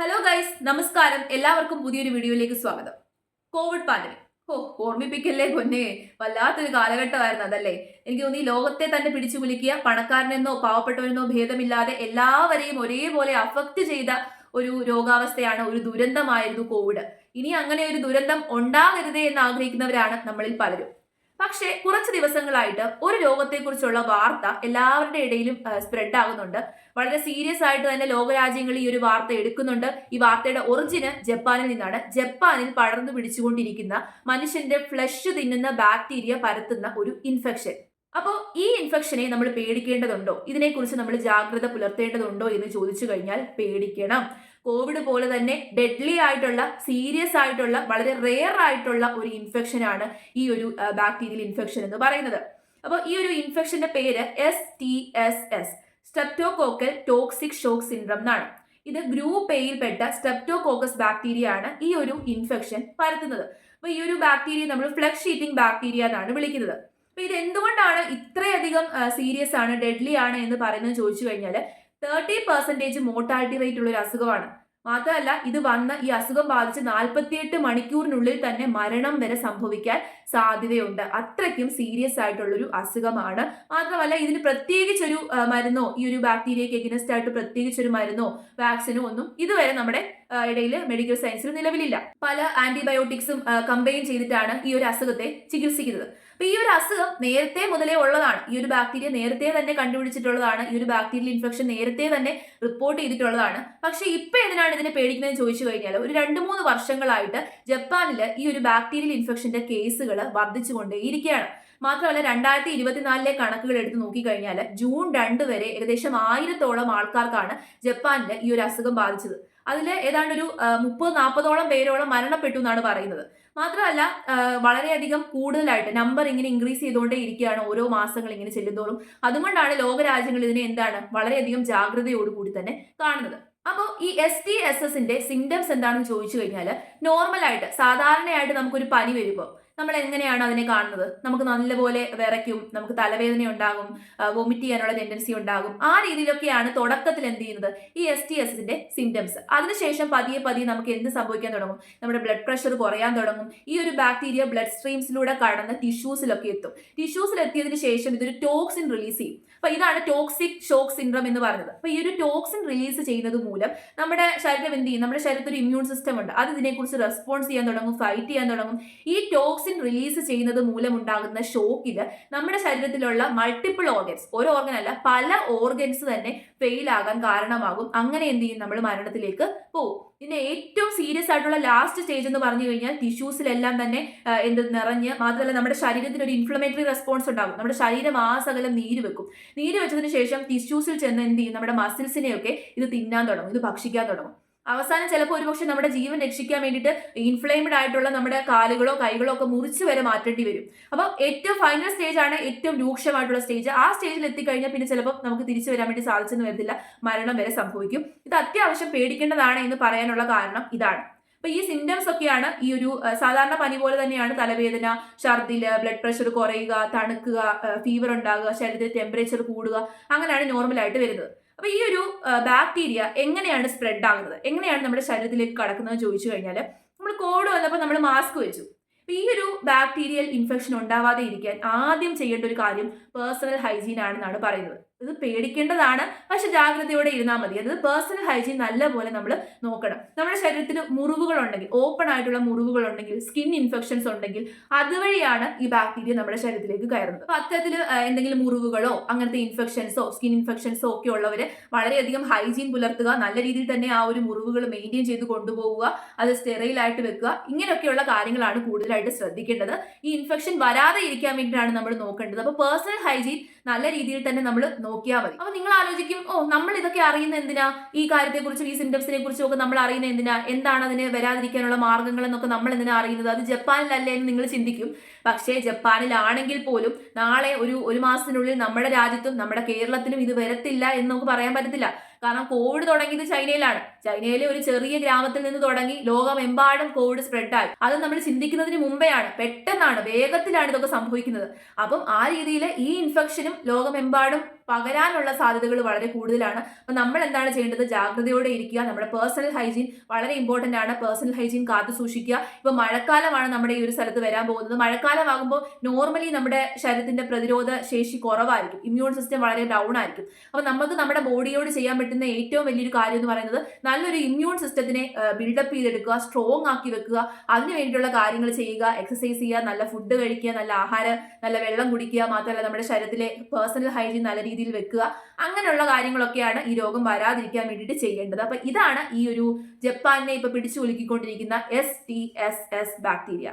Hello guys, നമസ്കാരം. എല്ലാവർക്കും പുതിയൊരു വീഡിയോയിലേക്ക് സ്വാഗതം. Covid pandemic. ഓർമ്മിപ്പിക്കല്ലേ പൊന്നെ, വല്ലാത്തൊരു കാലഘട്ടമായിരുന്നു അതല്ലേ. എനിക്ക് തോന്നി ലോകത്തെ തന്നെ പിടിച്ചു കുലുക്കിയ, പണക്കാരനെന്നോ പാവപ്പെട്ടവനെന്നോ ഭേദമില്ലാതെ എല്ലാവരെയും ഒരേപോലെ അഫക്റ്റ് ചെയ്ത ഒരു രോഗാവസ്ഥയാണ്, ഒരു ദുരന്തമായിരുന്നു കോവിഡ്. ഇനി അങ്ങനെ ഒരു ദുരന്തം ഉണ്ടാകരുതേ എന്ന് ആഗ്രഹിക്കുന്നവരാണ് നമ്മളിൽ പലരും. പക്ഷേ കുറച്ച് ദിവസങ്ങളായിട്ട് ഒരു രോഗത്തെക്കുറിച്ചുള്ള വാർത്ത എല്ലാവരുടെ ഇടയിലും സ്പ്രെഡ് ആകുന്നുണ്ട്. വളരെ സീരിയസ് ആയിട്ട് തന്നെ ലോകരാജ്യങ്ങൾ ഈ ഒരു വാർത്ത എടുക്കുന്നുണ്ട്. ഈ വാർത്തയുടെ ഒറിജിന് ജപ്പാനിൽ നിന്നാണ്. ജപ്പാനിൽ പടർന്നു പിടിച്ചുകൊണ്ടിരിക്കുന്ന മനുഷ്യന്റെ ഫ്ലഷ് തിന്നുന്ന ബാക്ടീരിയ പരത്തുന്ന ഒരു ഇൻഫെക്ഷൻ. അപ്പോൾ ഈ ഇൻഫെക്ഷനെ നമ്മൾ പേടിക്കേണ്ടതുണ്ടോ, ഇതിനെക്കുറിച്ച് നമ്മൾ ജാഗ്രത പുലർത്തേണ്ടതുണ്ടോ എന്ന് ചോദിച്ചു കഴിഞ്ഞാൽ പേടിക്കണം. കോവിഡ് പോലെ തന്നെ ഡെഡ്ലി ആയിട്ടുള്ള, സീരിയസ് ആയിട്ടുള്ള, വളരെ റെയർ ആയിട്ടുള്ള ഒരു ഇൻഫെക്ഷൻ ആണ് ഈ ഒരു ബാക്ടീരിയൽ ഇൻഫെക്ഷൻ എന്ന് പറയുന്നത്. അപ്പോൾ ഈ ഒരു ഇൻഫെക്ഷന്റെ പേര് STSS, streptococcal toxic shock syndrome എന്നാണ്. ഇത് ഗ്രൂപ്പ് എയിൽ പെട്ട സ്ട്രെപ്റ്റോകോക്കസ് ബാക്ടീരിയ ആണ് ഈ ഒരു ഇൻഫെക്ഷൻ പരത്തുന്നത്. അപ്പോൾ ഈ ഒരു ബാക്ടീരിയ നമ്മൾ ഫ്ലഷ് ഈറ്റിംഗ് ബാക്ടീരിയ എന്നാണ് വിളിക്കുന്നത്. അപ്പൊ ഇത് എന്തുകൊണ്ടാണ് ഇത്രയധികം സീരിയസ് ആണ്, ഡെഡ്ലി ആണ് എന്ന് പറയുന്നത് ചോദിച്ചു കഴിഞ്ഞാൽ 30% മോർട്ടാലിറ്റി റേറ്റ് ഉള്ള ഒരു അസുഖമാണ്. മാത്രമല്ല ഇത് വന്ന് ഈ അസുഖം ബാധിച്ച് 48 മണിക്കൂറിനുള്ളിൽ തന്നെ മരണം വരെ സംഭവിക്കാൻ സാധ്യതയുണ്ട്. അത്രയ്ക്കും സീരിയസ് ആയിട്ടുള്ളൊരു അസുഖമാണ്. മാത്രമല്ല ഇതിന് പ്രത്യേകിച്ചൊരു മരുന്നോ, ഈ ഒരു ബാക്ടീരിയക്ക് എഗനസ്റ്റ് ആയിട്ട് പ്രത്യേകിച്ചൊരു മരുന്നോ വാക്സിനോ ഒന്നും ഇതുവരെ നമ്മുടെ ഇടയിൽ മെഡിക്കൽ സയൻസിൽ നിലവിലില്ല. പല ആന്റിബയോട്ടിക്സും കമ്പൈൻ ചെയ്തിട്ടാണ് ഈ ഒരു അസുഖത്തെ ചികിത്സിക്കുന്നത്. അപ്പൊ ഈ ഒരു അസുഖം നേരത്തെ മുതലേ ഉള്ളതാണ്. ഈ ഒരു ബാക്ടീരിയ നേരത്തെ തന്നെ കണ്ടുപിടിച്ചിട്ടുള്ളതാണ്. ഈ ഒരു ബാക്ടീരിയൽ ഇൻഫെക്ഷൻ നേരത്തെ തന്നെ റിപ്പോർട്ട് ചെയ്തിട്ടുള്ളതാണ്. പക്ഷെ ഇപ്പൊ എന്തിനാണ് ഇതിനെ പേടിക്കുന്നതെന്ന് ചോദിച്ചു കഴിഞ്ഞാൽ, ഒരു 2-3 വർഷങ്ങളായിട്ട് ജപ്പാനിൽ ഈ ഒരു ബാക്ടീരിയൽ ഇൻഫെക്ഷന്റെ കേസുകൾ വർദ്ധിച്ചുകൊണ്ടേയിരിക്കുകയാണ്. മാത്രമല്ല 2024 കണക്കുകൾ എടുത്ത് നോക്കിക്കഴിഞ്ഞാൽ ജൂൺ 2 വരെ ഏകദേശം 1000-ഓളം ആൾക്കാർക്കാണ് ജപ്പാനിൽ ഈ ഒരു അസുഖം ബാധിച്ചത്. അതിൽ ഏതാണ്ട് ഒരു 30-40ഓളം പേരോളം മരണപ്പെട്ടു എന്നാണ് പറയുന്നത്. മാത്രമല്ല വളരെയധികം കൂടുതലായിട്ട് നമ്പർ ഇങ്ങനെ ഇൻക്രീസ് ചെയ്തുകൊണ്ടേ ഇരിക്കുകയാണ് ഓരോ മാസങ്ങൾ ഇങ്ങനെ ചെല്ലുന്തോറും. അതുകൊണ്ടാണ് ലോകരാജ്യങ്ങൾ ഇതിനെ വളരെയധികം ജാഗ്രതയോടുകൂടി തന്നെ കാണുന്നത്. അപ്പോൾ ഈ STSSന്റെ സിംറ്റംസ് എന്താണെന്ന് ചോദിച്ചു കഴിഞ്ഞാൽ, നോർമലായിട്ട് സാധാരണയായിട്ട് നമുക്കൊരു പനി വരുമ്പോൾ നമ്മൾ എങ്ങനെയാണ് അതിനെ കാണുന്നത്? നമുക്ക് നല്ലപോലെ വിറയ്ക്കും, നമുക്ക് തലവേദന ഉണ്ടാകും, വൊമിറ്റ് ചെയ്യാനുള്ള ടെൻഡൻസി ഉണ്ടാകും. ആ രീതിയിലൊക്കെയാണ് തുടക്കത്തിൽ എന്ത് ചെയ്യുന്നത്, ഈ STSന്റെ സിംറ്റംസ്. അതിനുശേഷം പതിയെ പതിയെ നമുക്ക് എന്ത് സംഭവിക്കാൻ തുടങ്ങും? നമ്മുടെ ബ്ലഡ് പ്രഷർ കുറയാൻ തുടങ്ങും. ഈ ഒരു ബാക്ടീരിയ ബ്ലഡ് സ്ട്രീംസിലൂടെ കടന്ന് ടിഷ്യൂസിലൊക്കെ എത്തും. ടിഷ്യൂസിൽ എത്തിയതിനു ശേഷം ഇതൊരു ടോക്സിൻ റിലീസ് ചെയ്യും. അപ്പൊ ഇതാണ് ടോക്സിക് ഷോക്ക് സിൻഡ്രം എന്ന് പറയുന്നത്. അപ്പൊ ഈ ഒരു ടോക്സിൻ റിലീസ് ചെയ്യുന്നത് മൂലം നമ്മുടെ ശരീരം എന്ത് ചെയ്യും? നമ്മുടെ ശരീരത്തിൽ ഒരു ഇമ്മ്യൂൺ സിസ്റ്റം ഉണ്ട്. അത് ഇതിനെക്കുറിച്ച് റെസ്പോൺസ് ചെയ്യാൻ തുടങ്ങും, ഫൈറ്റ് ചെയ്യാൻ തുടങ്ങും. ഈ ടോക്സിൻ റിലീസ് ചെയ്യുന്നത് മൂലം ഉണ്ടാകുന്ന ഷോക്കിൽ നമ്മുടെ ശരീരത്തിലുള്ള മൾട്ടിപ്പിൾ ഓർഗൻസ്, ഒരു ഓർഗൻ അല്ല പല ഓർഗൻസ് തന്നെ ഫെയിൽ ആകാൻ കാരണമാകും. അങ്ങനെ എന്ത് ചെയ്യും? നമ്മൾ മരണത്തിലേക്ക് പോകും. ഇതിന്റെ ഏറ്റവും സീരിയസ് ആയിട്ടുള്ള ലാസ്റ്റ് സ്റ്റേജ് എന്ന് പറഞ്ഞു കഴിഞ്ഞാൽ ടിഷ്യൂസിലെല്ലാം തന്നെ നിറഞ്ഞ്, മാത്രമല്ല നമ്മുടെ ശരീരത്തിന് ഒരു ഇൻഫ്ലമേറ്ററി റെസ്പോൺസ് ഉണ്ടാകും. നമ്മുടെ ശരീരം ആസകലം നീര് വെക്കും. നീര് വെച്ചതിന് ശേഷം ടിഷ്യൂസിൽ ചെന്ന് എന്ത് ചെയ്യും? നമ്മുടെ മസിൽസിനെയൊക്കെ ഇത് തിന്നാൻ തുടങ്ങും, ഇത് ഭക്ഷിക്കാൻ തുടങ്ങും. അവസാനം ചിലപ്പോൾ ഒരുപക്ഷെ നമ്മുടെ ജീവൻ രക്ഷിക്കാൻ വേണ്ടിയിട്ട് ഇൻഫ്ലെയിംഡ് ആയിട്ടുള്ള നമ്മുടെ കാലുകളോ കൈകളോ ഒക്കെ മുറിച്ച് വരെ മാറ്റേണ്ടി വരും. അപ്പോൾ ഏറ്റവും ഫൈനൽ സ്റ്റേജ് ആണ് ഏറ്റവും രൂക്ഷമായിട്ടുള്ള സ്റ്റേജ്. ആ സ്റ്റേജിൽ എത്തിക്കഴിഞ്ഞാൽ പിന്നെ ചിലപ്പോൾ നമുക്ക് തിരിച്ചു വരാൻ വേണ്ടി സാധിച്ചെന്ന് വരത്തില്ല, മരണം വരെ സംഭവിക്കും. ഇത് അത്യാവശ്യം പേടിക്കേണ്ടതാണ് എന്ന് പറയാനുള്ള കാരണം ഇതാണ്. അപ്പൊ ഈ സിംറ്റംസ് ഒക്കെയാണ് ഈ ഒരു സാധാരണ പനി പോലെ തന്നെയാണ് തലവേദന, ഛർദില്, ബ്ലഡ് പ്രഷർ കുറയുക, തണുക്കുക, ഫീവർ ഉണ്ടാകുക, ശരീരത്തിൽ ടെമ്പറേച്ചർ കൂടുക, അങ്ങനെയാണ് നോർമലായിട്ട് വരുന്നത്. അപ്പൊ ഈ ഒരു ബാക്ടീരിയ എങ്ങനെയാണ് സ്പ്രെഡ് ആകുന്നത്, എങ്ങനെയാണ് നമ്മുടെ ശരീരത്തിലേക്ക് കടക്കുന്നത് ചോദിച്ചു കഴിഞ്ഞാൽ, നമ്മൾ കോവിഡ് വന്നപ്പോൾ നമ്മൾ മാസ്ക് വെച്ചു. അപ്പൊ ഈ ഒരു ബാക്ടീരിയൽ ഇൻഫെക്ഷൻ ഉണ്ടാവാതെ ഇരിക്കാൻ ആദ്യം ചെയ്യേണ്ട ഒരു കാര്യം പേഴ്സണൽ ഹൈജീൻ ആണെന്നാണ് പറയുന്നത്. ഇത് പേടിക്കേണ്ടതാണ്, പക്ഷെ ജാഗ്രതയോടെ ഇരുന്നാൽ മതി. അതായത് പേഴ്സണൽ ഹൈജീൻ നല്ലപോലെ നമ്മൾ നോക്കണം. നമ്മുടെ ശരീരത്തിൽ മുറിവുകൾ ഉണ്ടെങ്കിൽ, ഓപ്പൺ ആയിട്ടുള്ള മുറിവുകൾ ഉണ്ടെങ്കിൽ, സ്കിൻ ഇൻഫെക്ഷൻസ് ഉണ്ടെങ്കിൽ അതുവഴിയാണ് ഈ ബാക്ടീരിയ നമ്മുടെ ശരീരത്തിലേക്ക് കയറുന്നത്. അപ്പൊ അത്തരത്തിൽ എന്തെങ്കിലും മുറിവുകളോ അങ്ങനത്തെ ഇൻഫെക്ഷൻസോ സ്കിൻ ഇൻഫെക്ഷൻസോ ഒക്കെ ഉള്ളവര് വളരെയധികം ഹൈജീൻ പുലർത്തുക, നല്ല രീതിയിൽ തന്നെ ആ ഒരു മുറിവുകൾ മെയിൻറ്റെയിൻ ചെയ്ത് കൊണ്ടുപോവുക, അത് സ്റ്റെറൈലായിട്ട് വെക്കുക. ഇങ്ങനെയൊക്കെയുള്ള കാര്യങ്ങളാണ് കൂടുതലായിട്ട് ശ്രദ്ധിക്കേണ്ടത്. ഈ ഇൻഫെക്ഷൻ വരാതെ ഇരിക്കാൻ വേണ്ടിയിട്ടാണ് നമ്മൾ നോക്കേണ്ടത്. അപ്പൊ പേഴ്സണൽ ഹൈജീൻ നല്ല രീതിയിൽ തന്നെ നമ്മൾ നോക്കിയാൽ മതി. അപ്പൊ നിങ്ങൾ ആലോചിക്കും, നമ്മൾ ഇതൊക്കെ അറിയുന്ന എന്തിനാ? ഈ കാര്യത്തെക്കുറിച്ചും ഈ സിംറ്റംസിനെ കുറിച്ചും ഒക്കെ നമ്മൾ അറിയുന്ന എന്തിനാ? എന്താണ് അതിന് വരാതിരിക്കാനുള്ള മാർഗങ്ങൾ എന്നൊക്കെ നമ്മൾ എന്തിനാ അറിയുന്നത്? അത് ജപ്പാനിലല്ലേ എന്ന് നിങ്ങൾ ചിന്തിക്കും. പക്ഷേ ജപ്പാനിലാണെങ്കിൽ പോലും നാളെ ഒരു മാസത്തിനുള്ളിൽ നമ്മുടെ രാജ്യത്തും നമ്മുടെ കേരളത്തിലും ഇത് വരത്തില്ല എന്ന് നമുക്ക് പറയാൻ പറ്റത്തില്ല. കാരണം കോവിഡ് തുടങ്ങിയത് ചൈനയിലാണ്. ചൈനയിലെ ഒരു ചെറിയ ഗ്രാമത്തിൽ നിന്ന് തുടങ്ങി ലോകമെമ്പാടും കോവിഡ് സ്പ്രെഡായി. അത് നമ്മൾ ചിന്തിക്കുന്നതിന് മുമ്പെയാണ്, പെട്ടെന്നാണ്, വേഗത്തിലാണ് ഇതൊക്കെ സംഭവിക്കുന്നത്. അപ്പം ആ രീതിയിൽ ഈ ഇൻഫെക്ഷനും ലോകമെമ്പാടും പകരാനുള്ള സാധ്യതകൾ വളരെ കൂടുതലാണ്. അപ്പൊ നമ്മൾ എന്താണ് ചെയ്യേണ്ടത്? ജാഗ്രതയോടെ ഇരിക്കുക. നമ്മുടെ പേഴ്സണൽ ഹൈജീൻ വളരെ ഇമ്പോർട്ടന്റ് ആണ്. പേഴ്സണൽ ഹൈജീൻ കാത്തു സൂക്ഷിക്കുക. ഇപ്പൊ മഴക്കാലമാണ് നമ്മുടെ ഈ ഒരു സ്ഥലത്ത് വരാൻ പോകുന്നത്. മഴക്കാലമാകുമ്പോൾ നോർമലി നമ്മുടെ ശരീരത്തിന്റെ പ്രതിരോധ ശേഷി കുറവായിരിക്കും, ഇമ്മ്യൂൺ സിസ്റ്റം വളരെ ഡൗൺ ആയിരിക്കും. അപ്പൊ നമുക്ക് നമ്മുടെ ബോഡിയോട് ചെയ്യാൻ പറ്റുന്ന ഏറ്റവും വലിയൊരു കാര്യം എന്ന് പറയുന്നത് നല്ലൊരു ഇമ്മ്യൂൺ സിസ്റ്റത്തിനെ ബിൽഡപ്പ് ചെയ്തെടുക്കുക, സ്ട്രോങ് ആക്കി വെക്കുക. അതിന് വേണ്ടിയിട്ടുള്ള കാര്യങ്ങൾ ചെയ്യുക, എക്സസൈസ് ചെയ്യുക, നല്ല ഫുഡ് കഴിക്കുക, നല്ല ആഹാരം, നല്ല വെള്ളം കുടിക്കുക, മാത്രമല്ല നമ്മുടെ ശരീരത്തിലെ പേഴ്സണൽ ഹൈജീൻ നല്ല രീതിയിൽ വെക്കുക. അങ്ങനെയുള്ള കാര്യങ്ങളൊക്കെയാണ് ഈ രോഗം വരാതിരിക്കാൻ വേണ്ടിയിട്ട് ചെയ്യേണ്ടത്. അപ്പൊ ഇതാണ് ഈ ഒരു ജപ്പാനിനെ ഇപ്പൊ പിടിച്ചു കുലുക്കിക്കൊണ്ടിരിക്കുന്ന STSS ബാക്ടീരിയ.